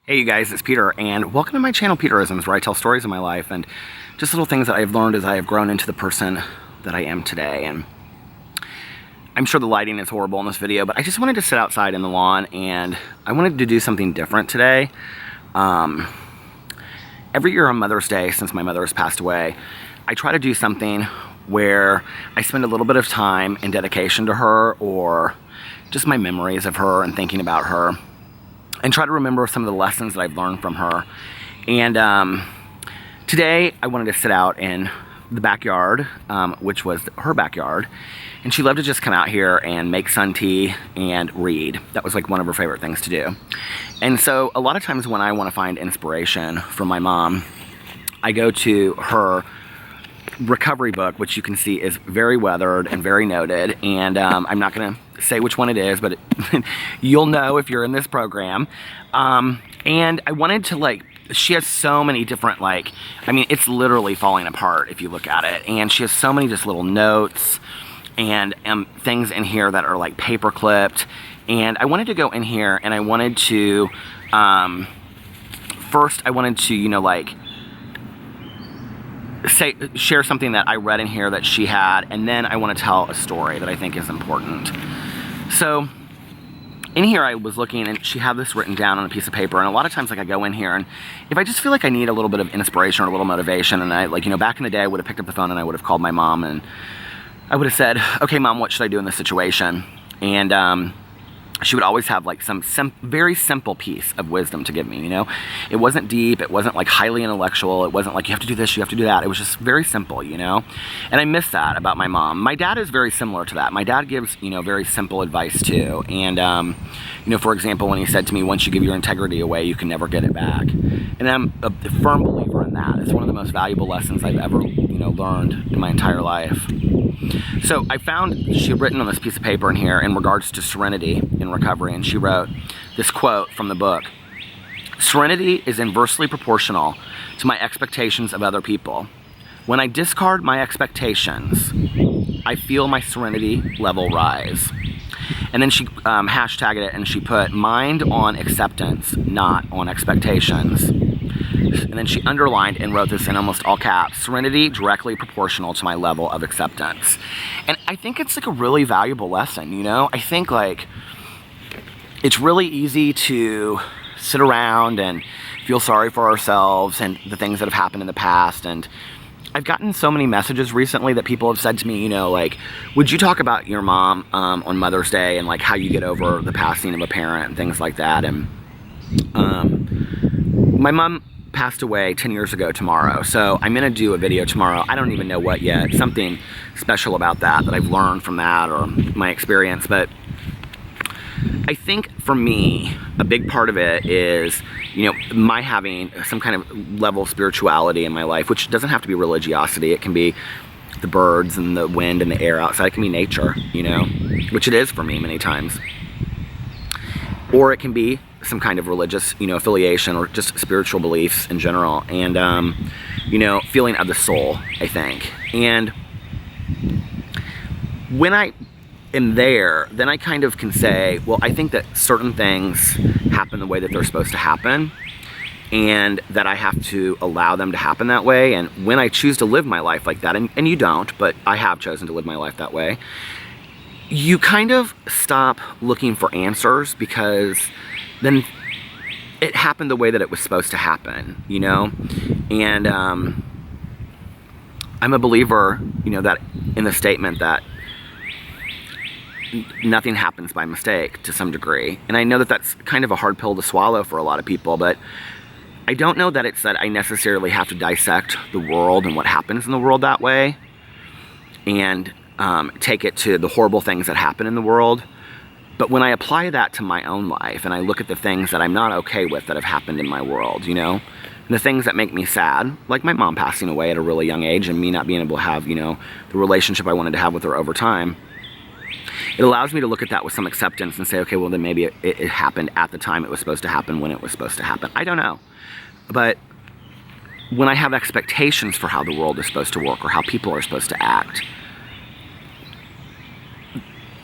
Hey you guys, it's Peter, and welcome to my channel Peterisms, where I tell stories of my life and just little things that I've learned as I have grown into the person that I am today. And I'm sure the lighting is horrible in this video, but I just wanted to sit outside in the lawn and I wanted to do something different today. Every year on Mother's Day, since my mother has passed away, I try to do something where I spend a little bit of time in dedication to her, or just my memories of her and thinking about her, and try to remember some of the lessons that I've learned from her. And today I wanted to sit out in the backyard, which was her backyard, and she loved to just come out here and make sun tea and read. That was like one of her favorite things to do. And so a lot of times when I want to find inspiration from my mom, I go to her recovery book, which you can see is very weathered and very noted, and I'm not going to say which one it is, but you'll know if you're in this program. And I wanted to, she has so many different, it's literally falling apart if you look at it, and she has so many just little notes and things in here that are like paper clipped. And I wanted to go in here and I wanted to first I wanted to share something that I read in here that she had, and then I want to tell a story that I think is important. So in here I was looking, and she had this written down on a piece of paper, and a lot of times I go in here, and if I just feel like I need a little bit of inspiration or a little motivation, and back in the day I would have picked up the phone and I would have called my mom and I would have said, okay mom, what should I do in this situation? And she would always have some very simple piece of wisdom to give me, It wasn't deep, it wasn't highly intellectual, it wasn't you have to do this, you have to do that. It was just very simple, And I miss that about my mom. My dad is very similar to that. My dad gives, very simple advice too. And, for example, when he said to me, once you give your integrity away, you can never get it back. And I'm a firm believer in that. It's one of the most valuable lessons I've ever, learned in my entire life. So I found she had written on this piece of paper in here in regards to serenity in recovery, and she wrote this quote from the book: "Serenity is inversely proportional to my expectations of other people. When I discard my expectations, I feel my serenity level rise." And then she hashtagged it and she put mind on acceptance, not on expectations. And then she underlined and wrote this in almost all caps: serenity directly proportional to my level of acceptance. And I think it's a really valuable lesson, I think it's really easy to sit around and feel sorry for ourselves and the things that have happened in the past. And I've gotten so many messages recently that people have said to me, would you talk about your mom on Mother's Day and how you get over the passing of a parent and things like that. And my mom passed away 10 years ago tomorrow, so I'm gonna do a video tomorrow. I don't even know what yet, something special about that I've learned from that or my experience. But I think for me, a big part of it is, my having some kind of level of spirituality in my life, which doesn't have to be religiosity. It can be the birds and the wind and the air outside. It can be nature, which it is for me many times. Or it can be some kind of religious, affiliation, or just spiritual beliefs in general. And, feeling of the soul, I think. And when I am there, then I kind of can say, well, I think that certain things happen the way that they're supposed to happen, and that I have to allow them to happen that way. And when I choose to live my life like that, and you don't, but I have chosen to live my life that way, you kind of stop looking for answers, because then it happened the way that it was supposed to happen, And I'm a believer, that in the statement that nothing happens by mistake to some degree. And I know that that's kind of a hard pill to swallow for a lot of people, but I don't know that it's that I necessarily have to dissect the world and what happens in the world that way and take it to the horrible things that happen in the world. But when I apply that to my own life and I look at the things that I'm not okay with that have happened in my world, and the things that make me sad, like my mom passing away at a really young age and me not being able to have, the relationship I wanted to have with her over time, it allows me to look at that with some acceptance and say, okay, well then maybe it happened at the time it was supposed to happen, when it was supposed to happen. I don't know. But when I have expectations for how the world is supposed to work or how people are supposed to act,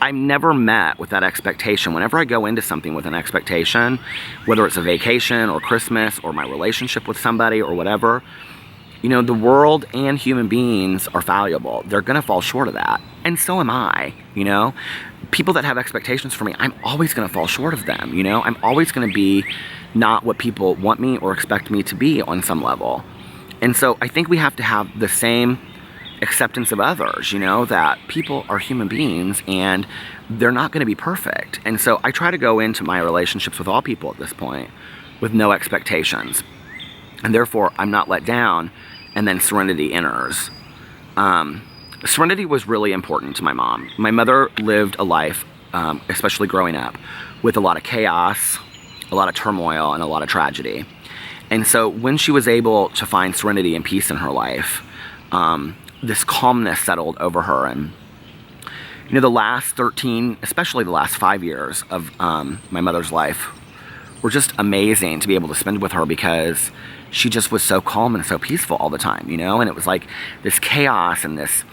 I'm never met with that expectation. Whenever I go into something with an expectation, whether it's a vacation or Christmas or my relationship with somebody or whatever, you know, the world and human beings are fallible. They're gonna fall short of that. And so am I, you know? People that have expectations for me, I'm always gonna fall short of them, you know? I'm always gonna be not what people want me or expect me to be on some level. And so I think we have to have the same acceptance of others, you know, that people are human beings and they're not going to be perfect. And so I try to go into my relationships with all people at this point with no expectations. And therefore, I'm not let down, and then serenity enters. Serenity was really important to my mom. My mother lived a life, especially growing up, with a lot of chaos, a lot of turmoil, and a lot of tragedy. And so when she was able to find serenity and peace in her life, this calmness settled over her. And you know, the last 13, especially the last 5 years of my mother's life were just amazing to be able to spend with her, because she just was so calm and so peaceful all the time, you know? And it was like this chaos and this,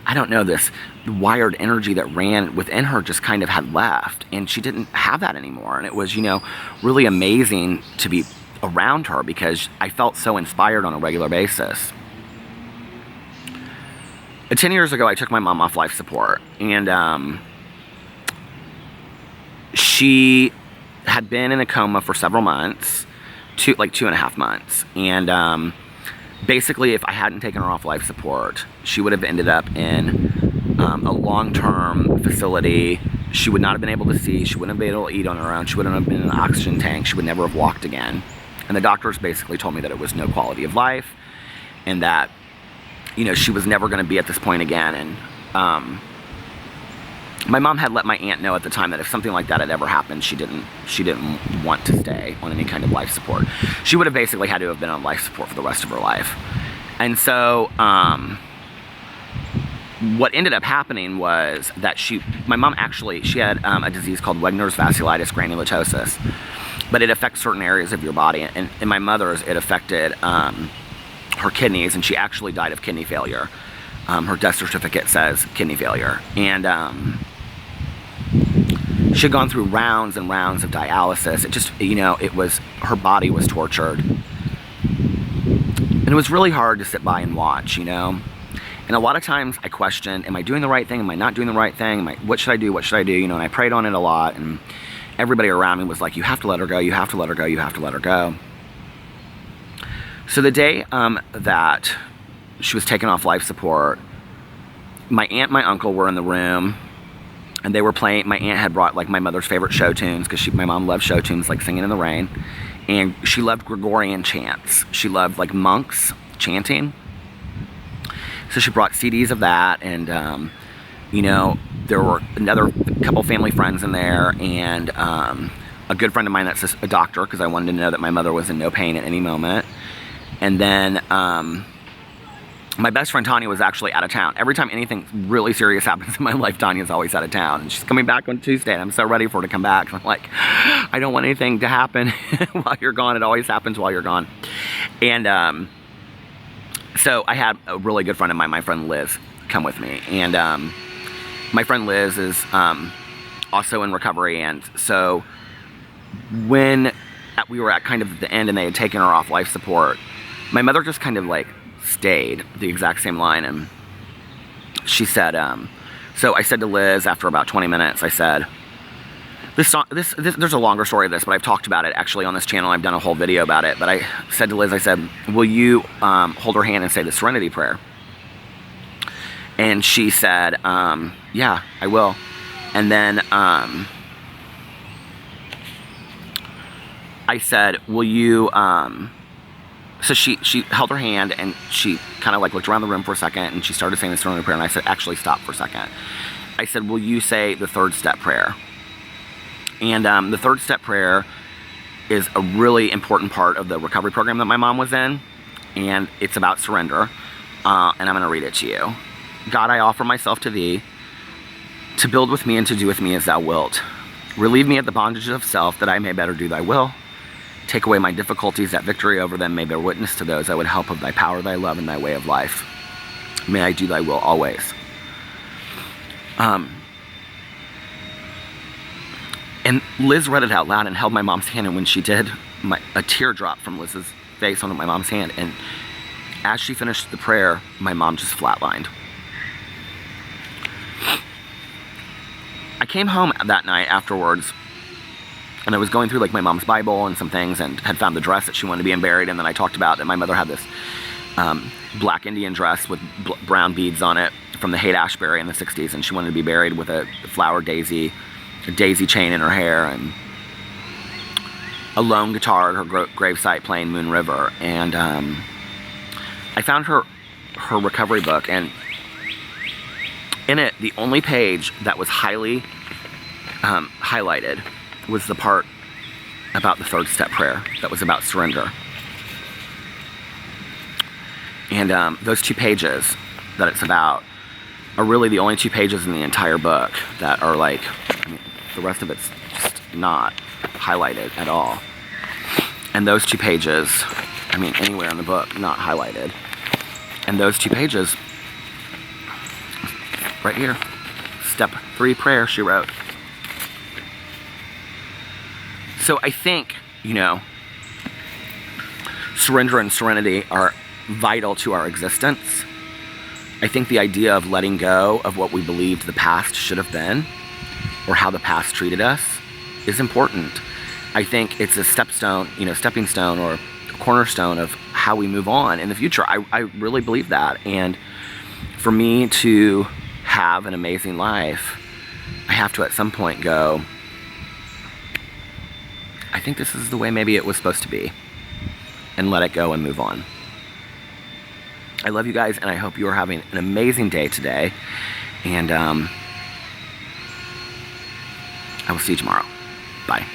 I don't know, this wired energy that ran within her just kind of had left, and she didn't have that anymore. And it was, you know, really amazing to be around her, because I felt so inspired on a regular basis. 10 years ago, I took my mom off life support, and she had been in a coma for several months, like 2.5 months. And basically, if I hadn't taken her off life support, she would have ended up in a long-term facility. She would not have been able to see. She wouldn't have been able to eat on her own. She wouldn't have been in an oxygen tank. She would never have walked again. And the doctors basically told me that it was no quality of life, and that, you know, she was never going to be at this point again. And my mom had let my aunt know at the time that if something like that had ever happened, she didn't want to stay on any kind of life support. She would have basically had to have been on life support for the rest of her life. And so what ended up happening was that my mom actually, she had a disease called Wegener's vasculitis granulomatosis, but it affects certain areas of your body. And in my mother's, it affected her kidneys, and she actually died of kidney failure. Her death certificate says kidney failure. And she had gone through rounds and rounds of dialysis. It just, you know, her body was tortured. And it was really hard to sit by and watch, you know. And a lot of times I questioned, am I doing the right thing? Am I not doing the right thing? What should I do? What should I do? You know, and I prayed on it a lot, and everybody around me was like, you have to let her go, you have to let her go, you have to let her go. So the day that she was taken off life support, my aunt and my uncle were in the room, and they were playing. My aunt had brought like my mother's favorite show tunes, because my mom loved show tunes like Singing in the Rain, and she loved Gregorian chants. She loved like monks chanting. So she brought CDs of that, and you know, there were another couple family friends in there, and a good friend of mine that's a doctor, because I wanted to know that my mother was in no pain at any moment. And then my best friend Tanya was actually out of town. Every time anything really serious happens in my life, Tanya's always out of town. And she's coming back on Tuesday, and I'm so ready for her to come back. And I'm like, I don't want anything to happen while you're gone. It always happens while you're gone. And so I had a really good friend of mine, my friend Liz, come with me. And my friend Liz is also in recovery. And so when we were at kind of the end and they had taken her off life support, my mother just kind of like stayed the exact same line. And she said, so I said to Liz after about 20 minutes, I said, this there's a longer story of this, but I've talked about it actually on this channel. I've done a whole video about it. But I said to Liz, I said, will you hold her hand and say the Serenity Prayer? And she said, yeah, I will. And then I said, will you, so she held her hand, and she kind of like looked around the room for a second, and she started saying the Serenity Prayer, and I said, actually stop for a second. I said, will you say the third step prayer? And the third step prayer is a really important part of the recovery program that my mom was in, and it's about surrender, and I'm going to read it to you. God, I offer myself to thee, to build with me and to do with me as thou wilt. Relieve me of the bondages of self, that I may better do thy will. Take away my difficulties, that victory over them may bear witness to those I would help of thy power, thy love, and thy way of life. May I do thy will always. And Liz read it out loud and held my mom's hand, and when she did, a tear dropped from Liz's face onto my mom's hand, and as she finished the prayer, my mom just flatlined. I came home that night afterwards, and I was going through like my mom's Bible and some things, and had found the dress that she wanted to be buried in. And then I talked about that my mother had this black Indian dress with brown beads on it from the Haight-Ashbury in the 60s, and she wanted to be buried with a flower daisy, a daisy chain in her hair, and a lone guitar at her gravesite playing Moon River. And I found her recovery book, and in it, the only page that was highly highlighted was the part about the third step prayer that was about surrender. And those 2 pages that it's about are really the only 2 pages in the entire book that are like, I mean, the rest of it's just not highlighted at all. And those 2 pages, I mean, anywhere in the book, not highlighted. And those 2 pages, right here, step 3 prayer she wrote. So I think, you know, surrender and serenity are vital to our existence. I think the idea of letting go of what we believed the past should have been, or how the past treated us, is important. I think it's a stepping stone or a cornerstone of how we move on in the future. I really believe that. And for me to have an amazing life, I have to at some point go, I think this is the way maybe it was supposed to be, and let it go and move on. I love you guys, and I hope you are having an amazing day today, and I will see you tomorrow. Bye.